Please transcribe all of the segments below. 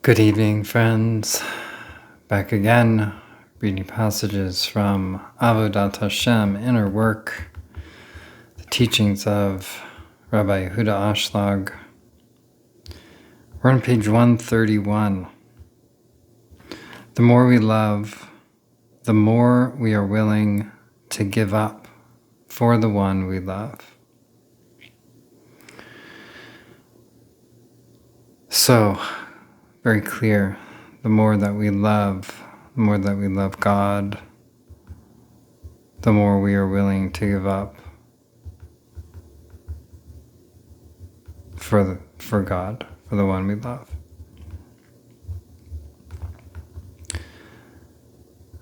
Good evening, friends. Back again, reading passages from Avodat Hashem, Inner Work, the teachings of Rabbi Yehuda Ashlag. We're on page 131. The more we love, the more we are willing to give up for the one we love. So, very clear, the more that we love God, the more we are willing to give up for God, for the one we love.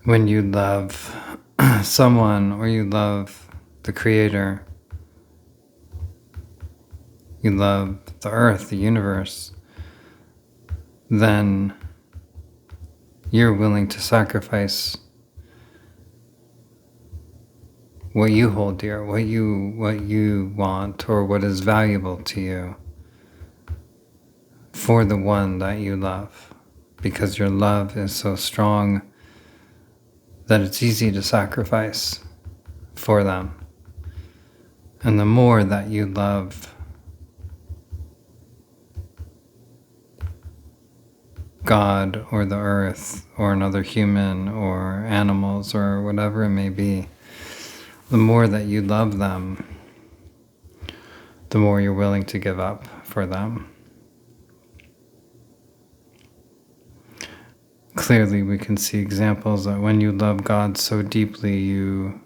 When you love someone or you love the Creator, you love the earth, the universe, then you're willing to sacrifice what you hold dear, what you want, or what is valuable to you for the one that you love, because your love is so strong that it's easy to sacrifice for them. And the more that you love God or the earth or another human or animals or whatever it may be, the more that you love them, the more you're willing to give up for them. Clearly, we can see examples that when you love God so deeply, you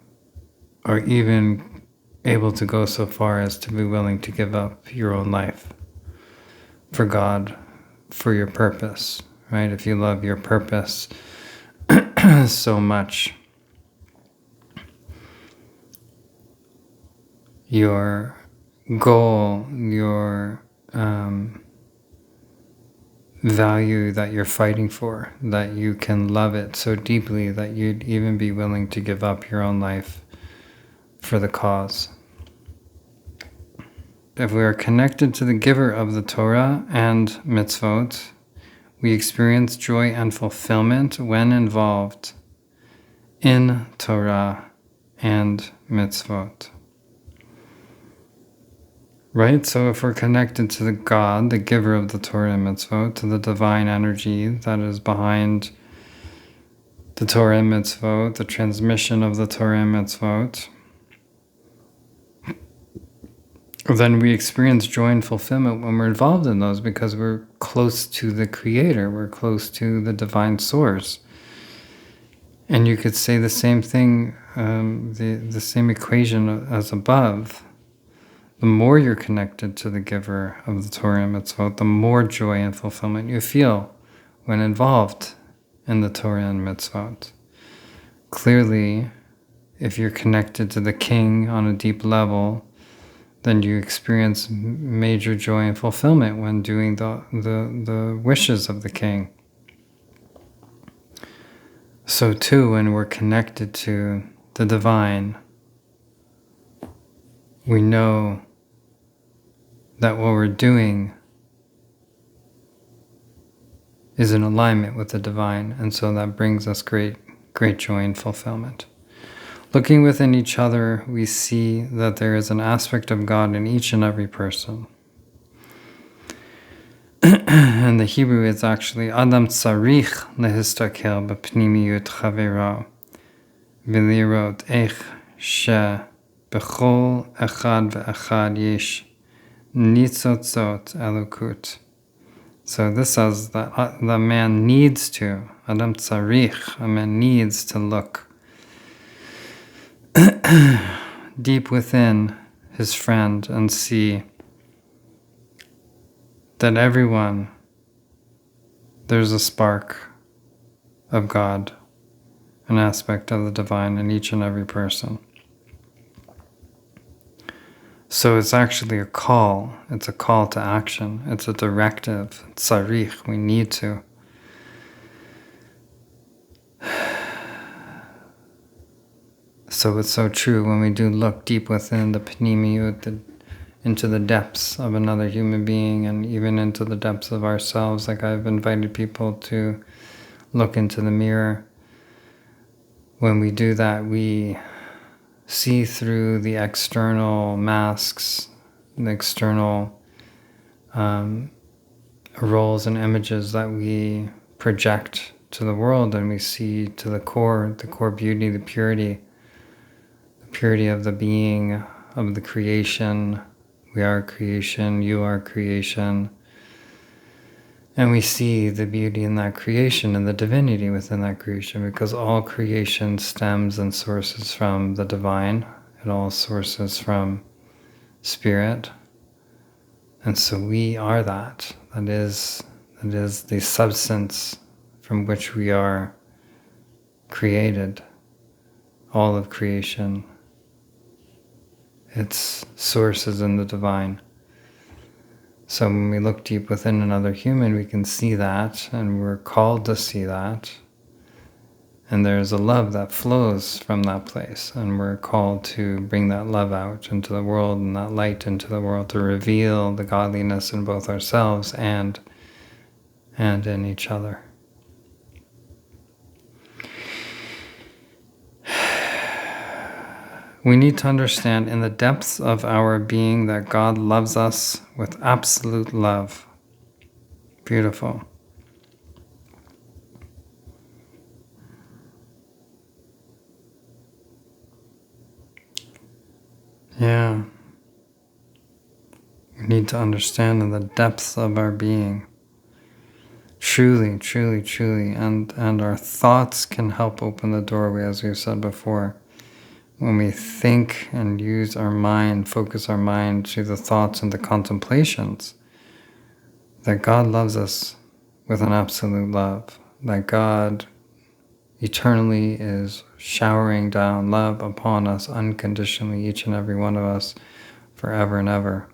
are even able to go so far as to be willing to give up your own life for God, for your purpose, right? If you love your purpose so much, your goal, your value that you're fighting for, that you can love it so deeply that you'd even be willing to give up your own life for the cause. If we are connected to the giver of the Torah and mitzvot, we experience joy and fulfillment when involved in Torah and mitzvot. Right? So if we're connected to the God, the giver of the Torah and mitzvot, to the divine energy that is behind the Torah and mitzvot, the transmission of the Torah and mitzvot, then we experience joy and fulfillment when we're involved in those, because we're close to the Creator, we're close to the divine source. And you could say the same thing, the same equation as above. The more you're connected to the giver of the Torah and mitzvot, the more joy and fulfillment you feel when involved in the Torah and mitzvot. Clearly, if you're connected to the King on a deep level, then you experience major joy and fulfillment when doing the wishes of the King. So too, when we're connected to the divine, we know that what we're doing is in alignment with the divine, and so that brings us great joy and fulfillment. Looking within each other, we see that there is an aspect of God in each and every person. And the Hebrew is actually Adam tzarich lehistakel b'pnimiyut chavero v'lirot eich she b'chol echad ve'echad yesh nitzotzot elokut. So this says that the man needs to, Adam tzarich, a man needs to look deep within his friend and see that everyone, there's a spark of God, an aspect of the divine in each and every person. So it's actually a call. It's a call to action. It's a directive. Tzarich, we need to. So it's so true when we do look deep within the pnimiyut, the into the depths of another human being and even into the depths of ourselves. Like I've invited people to look into the mirror. When we do that, we see through the external masks, the external roles and images that we project to the world, and we see to the core beauty, the purity of the being, of the creation. We are creation, you are creation. And we see the beauty in that creation and the divinity within that creation, because all creation stems and sources from the divine. It all sources from spirit. And so we are that. That is the substance from which we are created. All of creation, its source is in the divine. So when we look deep within another human, we can see that, and we're called to see that. And there's a love that flows from that place, and we're called to bring that love out into the world and that light into the world to reveal the godliness in both ourselves and in each other. We need to understand in the depths of our being that God loves us with absolute love. Beautiful. Yeah. We need to understand in the depths of our being. Truly, truly, truly. And our thoughts can help open the doorway, as we've said before. When we think and use our mind, focus our mind to the thoughts and the contemplations, that God loves us with an absolute love, that God eternally is showering down love upon us unconditionally, each and every one of us, forever and ever.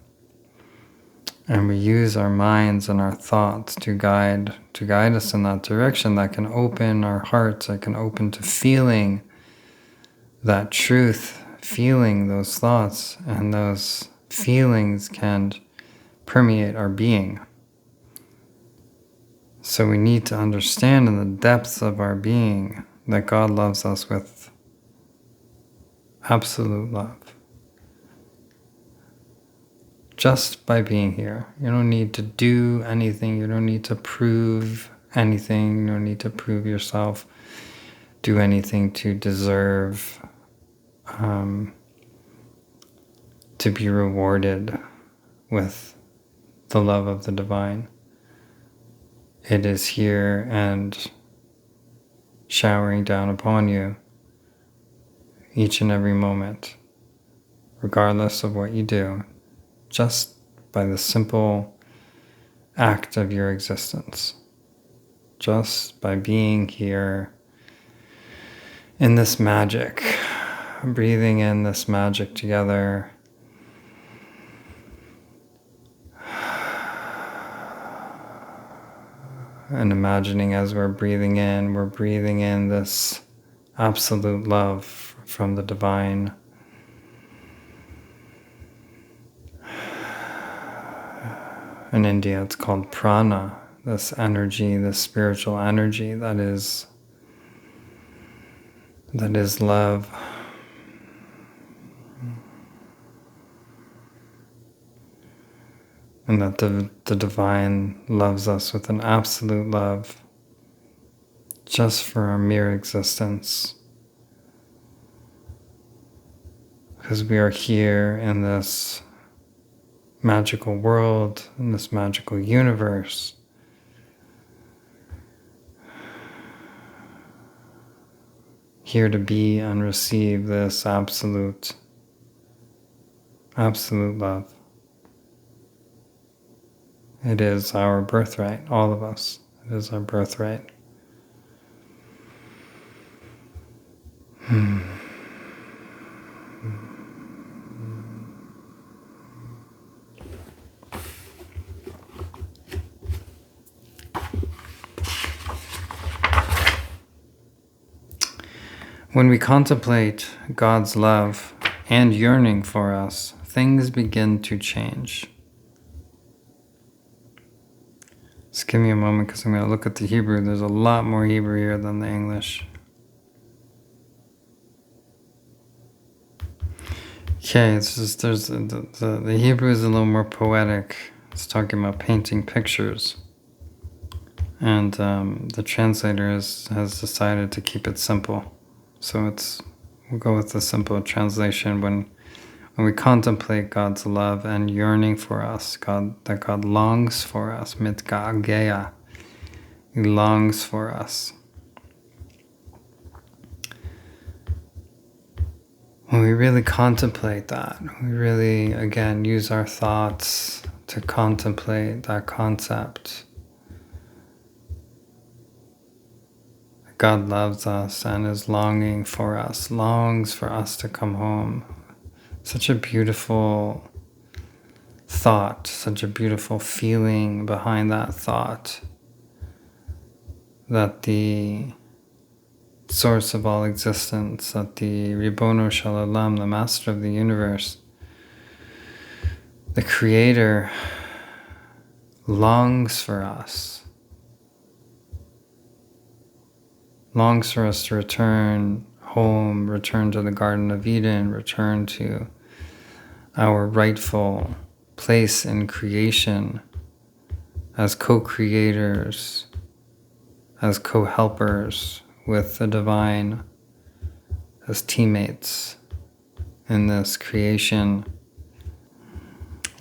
And we use our minds and our thoughts to guide us in that direction, that can open our hearts, that can open to feeling that truth, feeling those thoughts, and those feelings can permeate our being. So we need to understand in the depths of our being that God loves us with absolute love. Just by being here. You don't need to do anything. You don't need to prove anything. You don't need to prove yourself. Do anything to deserve to be rewarded with the love of the divine. It is here and showering down upon you each and every moment, regardless of what you do, just by the simple act of your existence, just by being here in this magic, breathing in this magic together. And imagining as we're breathing in this absolute love from the divine. In India, it's called prana, this energy, this spiritual energy that is love. And that the divine loves us with an absolute love just for our mere existence. Because we are here in this magical world, in this magical universe. Here to be and receive this absolute love. It is our birthright, all of us. It is our birthright. When we contemplate God's love and yearning for us things begin to change. Just give me a moment because I'm going to look at the Hebrew. There's a lot more Hebrew here than the English. Okay, it's just the Hebrew is a little more poetic. It's talking about painting pictures. And the translator has decided to keep it simple. So we'll go with the simple translation. When we contemplate God's love and yearning for us, that God longs for us, mitga'ageya, He longs for us. When we really contemplate that, we really, again, use our thoughts to contemplate that concept. God loves us and is longing for us, longs for us to come home. Such a beautiful thought, such a beautiful feeling behind that thought, that the source of all existence, that the Ribono Shel Olam, the master of the universe, the creator, longs for us to return home, return to the Garden of Eden, return to our rightful place in creation as co-creators, as co-helpers with the divine, as teammates in this creation,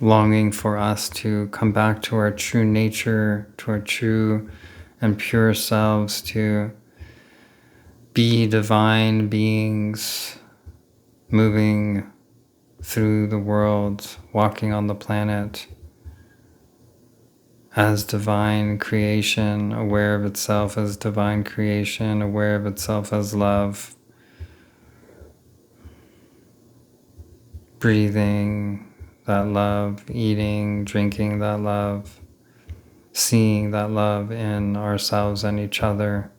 longing for us to come back to our true nature, to our true and pure selves, to be divine beings moving through the world, walking on the planet as divine creation, aware of itself as divine creation, aware of itself as love, breathing that love, eating, drinking that love, seeing that love in ourselves and each other.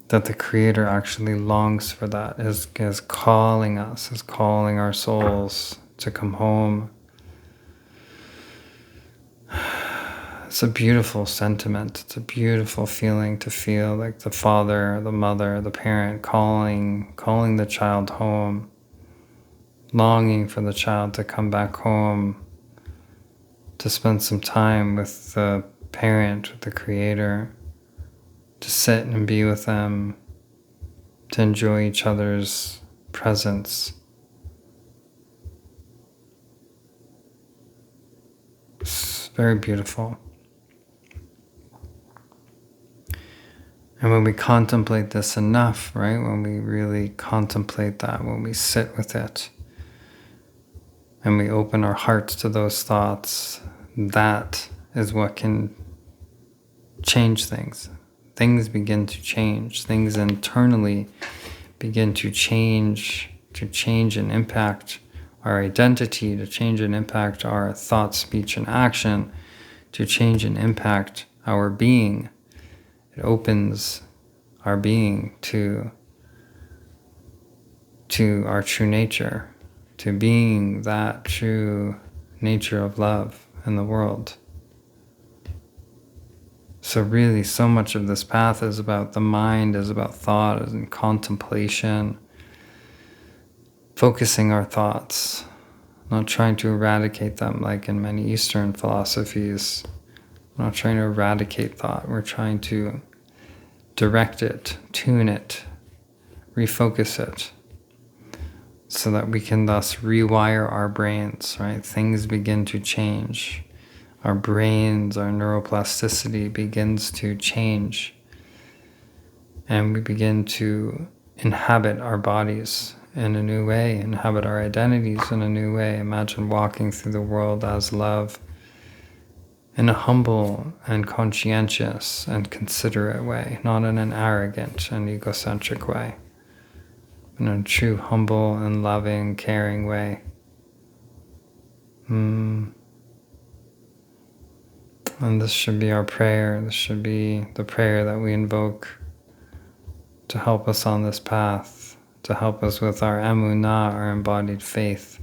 That the Creator actually longs for that, is calling us, is calling our souls to come home. It's a beautiful sentiment. It's a beautiful feeling to feel like the father, the mother, the parent calling the child home, longing for the child to come back home, to spend some time with the parent, with the Creator, to sit and be with them, to enjoy each other's presence. It's very beautiful. And when we contemplate this enough, right, when we really contemplate that, when we sit with it, and we open our hearts to those thoughts, that is what can change things. Things begin to change. Things internally begin to change and impact our identity, to change and impact our thought, speech, and action, to change and impact our being. It opens our being to our true nature, to being that true nature of love in the world. So really, so much of this path is about the mind, is about thought, is in contemplation, focusing our thoughts, not trying to eradicate them like in many Eastern philosophies. We're not trying to eradicate thought. We're trying to direct it, tune it, refocus it, so that we can thus rewire our brains, right? Things begin to change. Our brains, our neuroplasticity begins to change. And we begin to inhabit our bodies in a new way, inhabit our identities in a new way. Imagine walking through the world as love in a humble and conscientious and considerate way, not in an arrogant and egocentric way, in a true, humble and loving, caring way. And this should be our prayer. This should be the prayer that we invoke to help us on this path, to help us with our emunah, our embodied faith,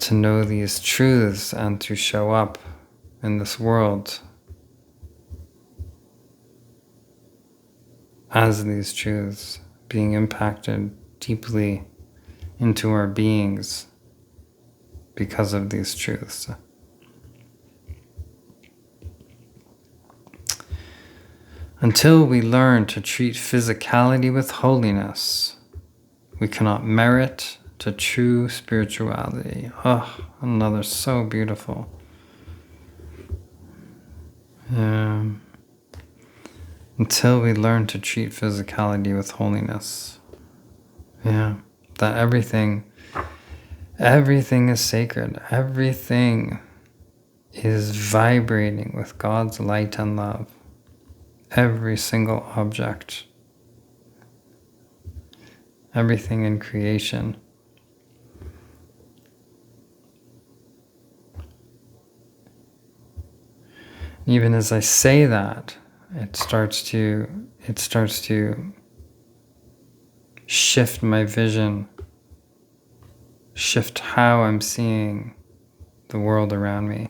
to know these truths and to show up in this world as these truths, being impacted deeply into our beings because of these truths. Until we learn to treat physicality with holiness, we cannot merit to true spirituality. Oh, another so beautiful. Until we learn to treat physicality with holiness. Yeah, that everything is sacred. Everything is vibrating with God's light and love. Every single object. Everything in creation. Even as I say that, it starts to shift my vision, shift how I'm seeing the world around me.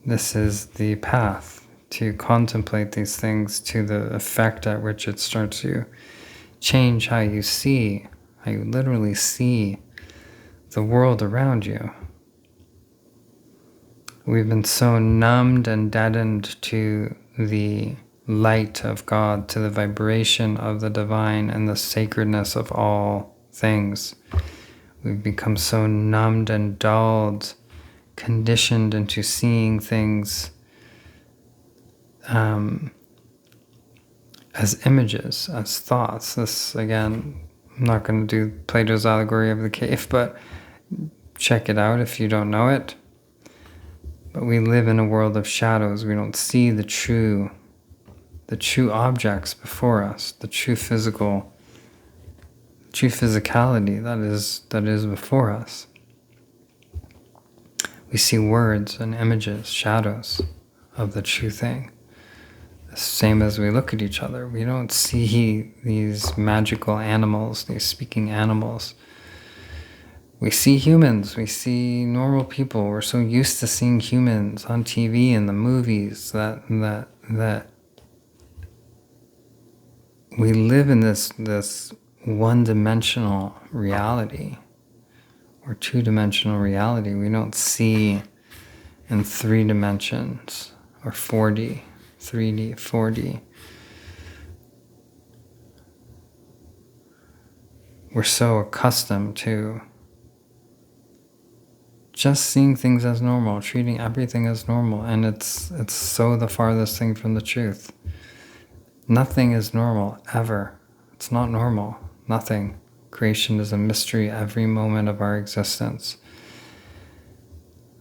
This is the path to contemplate these things, to the effect at which it starts to change how you literally see the world around you. We've been so numbed and deadened to the light of God, to the vibration of the divine and the sacredness of all things. We've become so numbed and dulled, conditioned into seeing things as images, as thoughts. This, again, I'm not going to do Plato's allegory of the cave, but check it out if you don't know it. But we live in a world of shadows. We don't see the true objects before us, the true physicality that is before us. We see words and images, shadows of the true thing. The same as we look at each other. We don't see these magical animals, these speaking animals. We see humans, we see normal people. We're so used to seeing humans on TV and the movies that we live in this one-dimensional reality or two-dimensional reality. We don't see in 3 dimensions or 4D, 3D, 4D. We're so accustomed to just seeing things as normal, treating everything as normal, and it's so the farthest thing from the truth. Nothing is normal, ever. It's not normal. Nothing. Creation is a mystery every moment of our existence.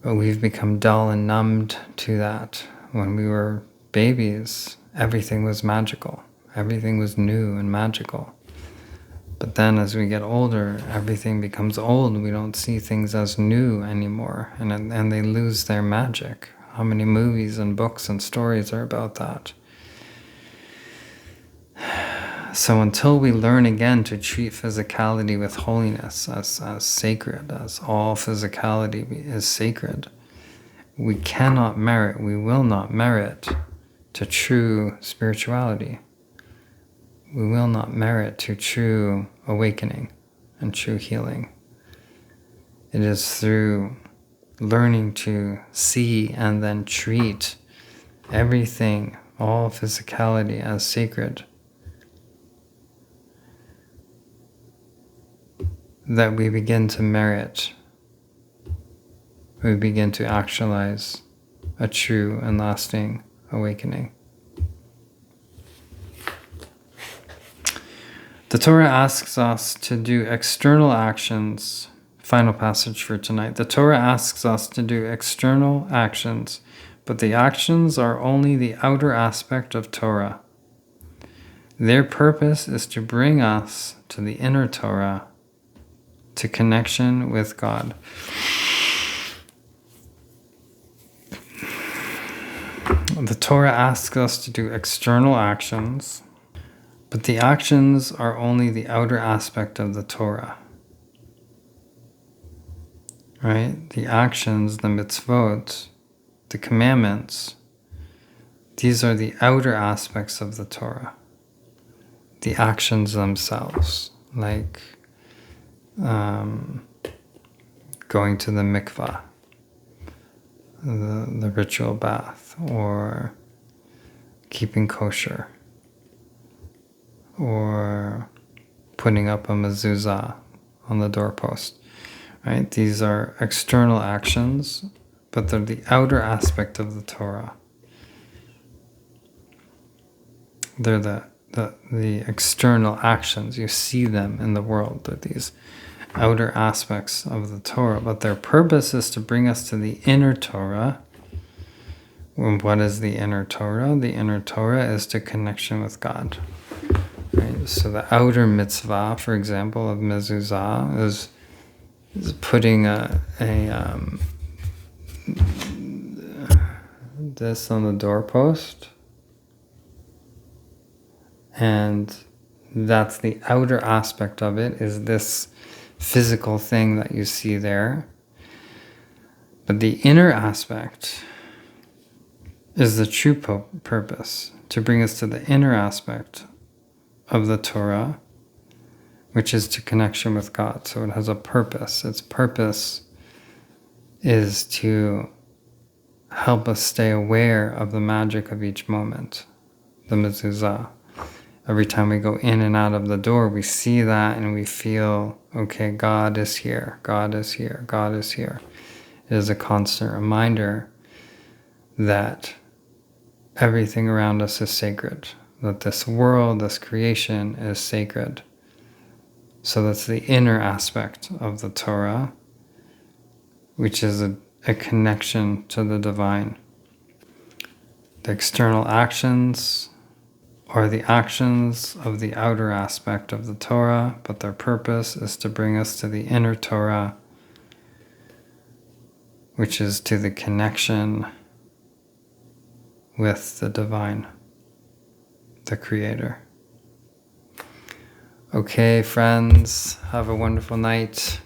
But we've become dull and numbed to that. When we were babies, everything was magical. Everything was new and magical. But then as we get older, everything becomes old. We don't see things as new anymore, and they lose their magic. How many movies and books and stories are about that? So until we learn again to treat physicality with holiness, as sacred, as all physicality is sacred, we cannot merit, we will not merit to true spirituality. We will not merit to true awakening and true healing. It is through learning to see and then treat everything, all physicality, as sacred, that we begin to merit, we begin to actualize a true and lasting awakening. The Torah asks us to do external actions. Final passage for tonight. The Torah asks us to do external actions, but the actions are only the outer aspect of Torah. Their purpose is to bring us to the inner Torah, to connection with God. The Torah asks us to do external actions, but the actions are only the outer aspect of the Torah. right? The actions, the mitzvot, the commandments, these are the outer aspects of the Torah. The actions themselves, like going to the mikvah, the ritual bath, or keeping kosher, or putting up a mezuzah on the doorpost, right? These are external actions, but they're the outer aspect of the Torah. They're the external actions. You see them in the world. They're these outer aspects of the Torah, but their purpose is to bring us to the inner Torah. And what is the inner Torah? The inner Torah is to connection with God. Right? So the outer mitzvah, for example, of mezuzah is putting this on the doorpost, and that's the outer aspect of it, is this physical thing that you see there. But the inner aspect is the true purpose, to bring us to the inner aspect of the Torah, which is to connection with God. So it has a purpose. Its purpose is to help us stay aware of the magic of each moment, the mezuzah. Every time we go in and out of the door, we see that and we feel, okay, God is here, God is here, God is here. It is a constant reminder that everything around us is sacred, that this world, this creation is sacred. So that's the inner aspect of the Torah, which is a connection to the divine. The external actions are the actions of the outer aspect of the Torah, but their purpose is to bring us to the inner Torah, which is to the connection with the divine, the Creator. Okay, friends, have a wonderful night.